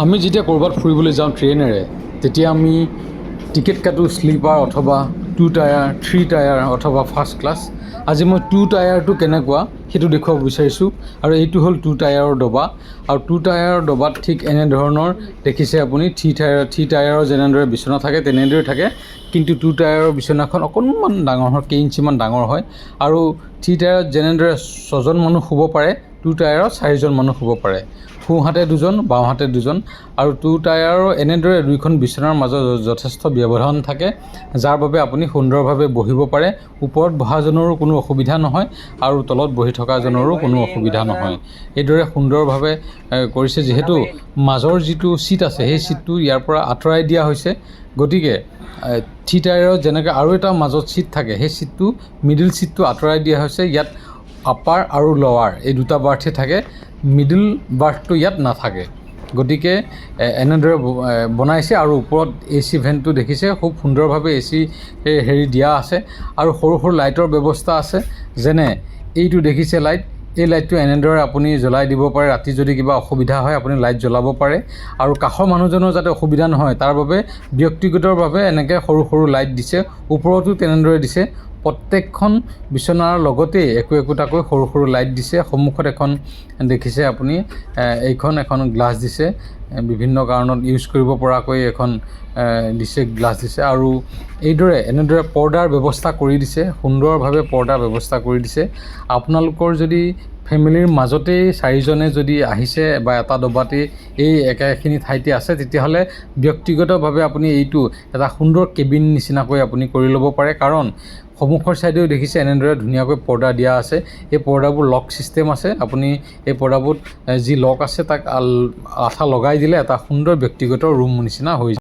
আমি যেতিয়া ক'ৰবাত ফুৰিবলৈ যাওঁ ট্ৰেইনেৰে তেতিয়া আমি টিকেট কাটো স্লিপাৰ অথবা 2 টায়াৰ 3 টায়াৰ অথবা ফাৰ্ষ্ট ক্লাছ। আজি মই 2 টায়াৰটো কেনেকুৱা সেইটো দেখুৱাব বিচাৰিছোঁ। আৰু এইটো হ'ল 2 টায়াৰৰ ডবা। আৰু 2 টায়াৰৰ ডবাত ঠিক এনেধৰণৰ দেখিছে আপুনি 3 টায়াৰৰ যেনেদৰে বিচনা থাকে তেনেদৰে থাকে, কিন্তু 2 টায়াৰৰ বিচনাখন অকণমান ডাঙৰ হয়, কেইঞ্চিমান ডাঙৰ হয়। আৰু 3 টায়াৰত যেনেদৰে 6জন মানুহ শুব পাৰে 2 টায়াৰত 4জন মানুহ শুব পাৰে, সোঁহাতে 2জন বাওঁহাতে 2জন। আৰু 2 টায়াৰৰ এনেদৰে দুইখন বিচনাৰ মাজত যথেষ্ট ব্যৱধান থাকে, যাৰ বাবে আপুনি সুন্দৰভাৱে বহিব পাৰে। ওপৰত বহাজনৰো কোনো অসুবিধা নহয় আৰু তলত বহি থকাজনৰো কোনো অসুবিধা নহয়। এইদৰে সুন্দৰভাৱে কৰিছে। যিহেতু মাজৰ যিটো ছিট আছে সেই ছিটটো ইয়াৰ পৰা আঁতৰাই দিয়া হৈছে, গতিকে 3 টায়াৰত যেনেকৈ আৰু এটা মাজত ছিট থাকে সেই ছিটটো মিডিল ছিটটো আঁতৰাই দিয়া হৈছে। ইয়াত আপাৰ আৰু লৱাৰ এই দুটা বাৰ্থে থাকে, মিডিল বাৰ্থটো ইয়াত নাথাকে। গতিকে এনেদৰে বনাইছে। আৰু ওপৰত AC ভেণ্টটো দেখিছে, খুব সুন্দৰভাৱে AC হেৰি দিয়া আছে। আৰু সৰু সৰু লাইটৰ ব্যৱস্থা আছে, যেনে এইটো দেখিছে লাইট, এই লাইটটো এনেদৰে আপুনি জ্বলাই দিব পাৰে। ৰাতি যদি কিবা অসুবিধা হয় আপুনি লাইট জ্বলাব পাৰে। আৰু কাষৰ মানুহজনৰ যাতে অসুবিধা নহয় তাৰ বাবে ব্যক্তিগতভাৱে এনেকৈ সৰু সৰু লাইট দিছে, ওপৰতো তেনেদৰে দিছে। প্ৰত্যেকখন বিচনাৰ লগতেই একোটাকৈ সৰু সৰু লাইট দিছে। সন্মুখত এখন দেখিছে আপুনি, এইখন এখন গ্লাছ দিছে, বিভিন্ন কাৰণত ইউজ কৰিব পৰাকৈ এখন দিছে, গ্লাছ দিছে। আৰু এনেদৰে পৰ্দাৰ ব্যৱস্থা কৰি দিছে, সুন্দৰভাৱে পৰ্দাৰ ব্যৱস্থা কৰি দিছে। আপোনালোকৰ যদি ফেমিলিৰ মাজতেই 4জনে যদি আহিছে বা এটা ডবাতেই এই একেখিনি ঠাইতে আছে, তেতিয়াহ'লে ব্যক্তিগতভাৱে আপুনি এইটো এটা সুন্দৰ কেবিন নিচিনাকৈ আপুনি কৰি ল'ব পাৰে। কাৰণ সন্মুখৰ ছাইডেও দেখিছে এনেদৰে ধুনীয়াকৈ পৰ্দা দিয়া আছে। এই পৰ্দাবোৰ লক ছিষ্টেম আছে। আপুনি এই পৰ্দাবোৰত যি লক আছে তাক আঠা লগাই দিলে এটা সুন্দৰ ব্যক্তিগত ৰুম নিচিনা হৈ যায়।